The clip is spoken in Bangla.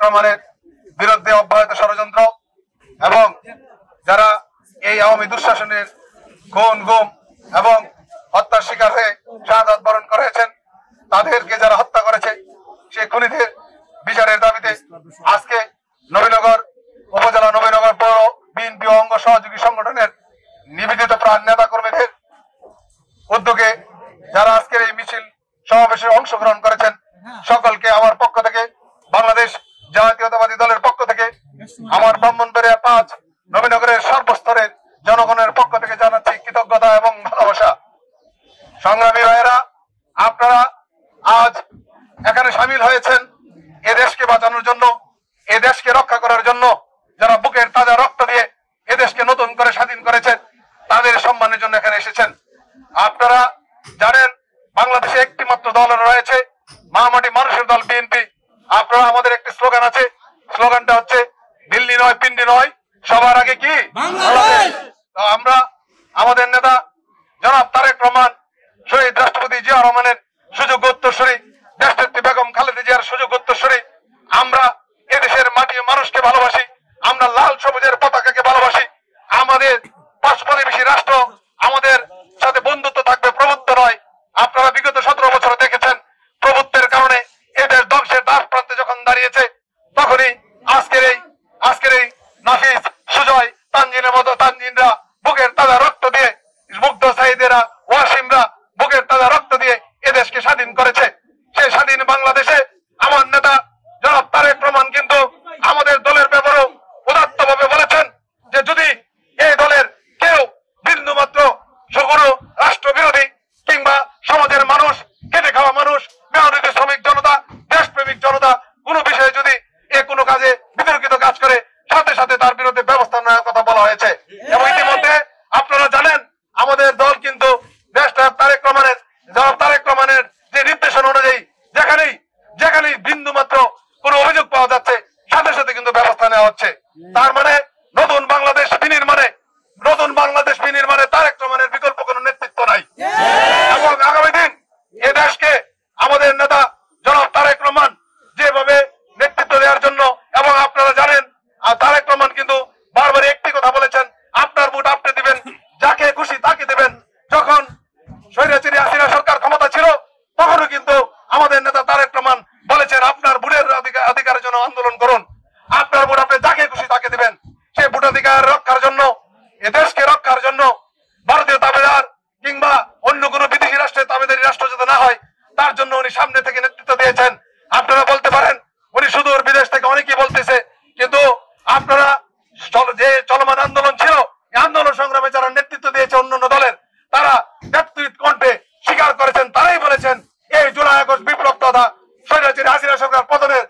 রহমানের বিরুদ্ধে অব্যাহত ষড়যন্ত্র এবং যারা এই আওয়ামী দুঃশাসনের খুন গুম এবং হত্যার শিকার হয়ে শাহাদাত বরণ করেছেন, তাদেরকে যারা হত্যা করেছে সেই খুনিদের বিচারের দাবিতে আজকে নবীনগর উপজেলা, নবীনগর পৌর বিএনপি অঙ্গ সহযোগী সংগঠনের নিবেদিত প্রাণ নেতা কর্মীদের উদ্যোগে যারা আজকের এই মিছিল সমাবেশে অংশগ্রহণ করেছেন, সকলকে আমার পক্ষ থেকে, বাংলাদেশ জাতীয়তাবাদী দলের পক্ষ থেকে, আমার ব্রাহ্মণবাড়িয়া 5 নবীনগরের সর্বস্তরের জনগণের পক্ষ থেকে জানাচ্ছি কৃতজ্ঞতা এবং ভালোবাসা। সংগ্রামী ভাইয়েরা, আপনারা আজ এখানে সামিল হয়েছেন এ দেশকে বাঁচানোর জন্য, এ দেশকে রক্ষা করার জন্য। যারা বুকের তাজা রক্ত দিয়ে এ দেশকে নতুন করে স্বাধীন করেছেন, তাদের সম্মানের জন্য এখানে এসেছেন। আপনারা জানেন বাংলাদেশে একটি মাত্র দল রয়েছে, মহামাটি মানুষের দল বিএনপি। আপনারা, আমাদের একটি স্লোগান আছে, স্লোগানটা হচ্ছে দিল্লি নয় পিন্ডি নয়, সবার আগে কি বাংলাদেশ। আমরা আমাদের নেতা জনাব তারেক রহমান, শহীদ রাষ্ট্রপতি জিয়া রহমানের সুযোগ্য উত্তরসূরি, দেশনেত্রী বেগম খালেদা জিয়ার সুযোগ্য উত্তরসূরি। আমরা এদেশের মাটি মানুষকে ভালোবাসি, আমরা লাল সবুজের পতাকাকে ভালোবাসি। আমাদের পাশ প্রতিবেশী রাষ্ট্র আমাদের সাথে বন্ধুত্ব থাকবে, প্রভুত্ব নয়। আপনারা বিগত 17 বছর দেখেছেন প্রভুত্বের কারণে এদের ধ্বংসের দ্বার প্রান্তে যখন দাঁড়িয়েছে, তখনই আজকের এই নাফিস, সুজয়, তানজিনের মতো তানজিনরা বুকের তাজা রক্ত দিয়ে, মুগ্ধ সাইদেরা, ওয়াসিমরা বুকের তাজা রক্ত দিয়ে এদেশকে স্বাধীন করেছে। সেই স্বাধীন বাংলাদেশে আমার নেতা জনাব তারেক রহমান কিন্তু আমাদের দলের ব্যাপারেও উদাত্ত ভাবে বলেছেন যে যদি এই দলের কেউ বিন্দু মাত্র কোনো রাষ্ট্রবিরোধী কিংবা সমাজের মানুষ, খেটে খাওয়া মানুষ, মেহনতি শ্রমিক জনতা, দেশপ্রেমিক জনতা কোনো বিষয়ে যদি কোনো কাজে বিতর্কিত কাজ করে, সাথে সাথে তার বিরুদ্ধে ব্যবস্থা নেওয়ার কথা বলা হয়েছে। এবং ইতিমধ্যে আপনারা জানেন আমাদের দল কিন্তু দেশনায়ক তারেক রহমানের যে নির্দেশনা অনুযায়ী যেখানেই বিন্দু মাত্র কোনো অভিযোগ পাওয়া যাচ্ছে, সাথে সাথে কিন্তু ব্যবস্থা নেওয়া হচ্ছে। তার মানে নতুন বাংলাদেশ বিনির্মাণে তারেক রহমানের বিকল্প কোনো নেতৃত্ব নাই। এবং আগামী দিন এ দেশকে আমাদের নেতা জনাব তারেক রহমান যেভাবে নেতৃত্ব দেওয়ার জন্য, এবং আপনারা জানেন তারেক রহমান কিন্তু বারবার একটি কথা বলেছেন, আপনার ভোট আপনি দিবেন, যাকে খুশি তাকে দিবেন। যখন স্বৈরাচারী হাসিনা সরকার ক্ষমতা ছিল, তখনও কিন্তু আমাদের নেতা তারেক রহমান বলেছেন আপনার ভোটের অধিকারের জন্য আন্দোলন করুন, আপনার ভোট আপনি যাকে খুশি তাকে দিবেন। সেই ভোটাধিকার রক্ষার জন্য, এ দেশকে রক্ষার জন্য ভারতীয় তাবেদার কিংবা অন্য কোন বিদেশি রাষ্ট্রের তাবেদারি রাষ্ট্র যাতে না হয়, তার জন্য উনি সামনে থেকে নেতৃত্ব দিয়েছেন। আপনারা বলতে পারেন উনি সুদূর বিদেশ থেকে অনেকেই বলতেছে, কিন্তু আপনারা যে চলমান আন্দোলন ছিল, এই আন্দোলন সংগ্রামে যারা নেতৃত্ব দিয়েছে অন্যান্য দলের, তারা ব্যক্তিগত কণ্ঠে স্বীকার করেছেন, তারাই বলেছেন এই জুলাই আগস্ট বিপ্লব তথা স্বৈরাচারী হাসিনা সরকার পতনের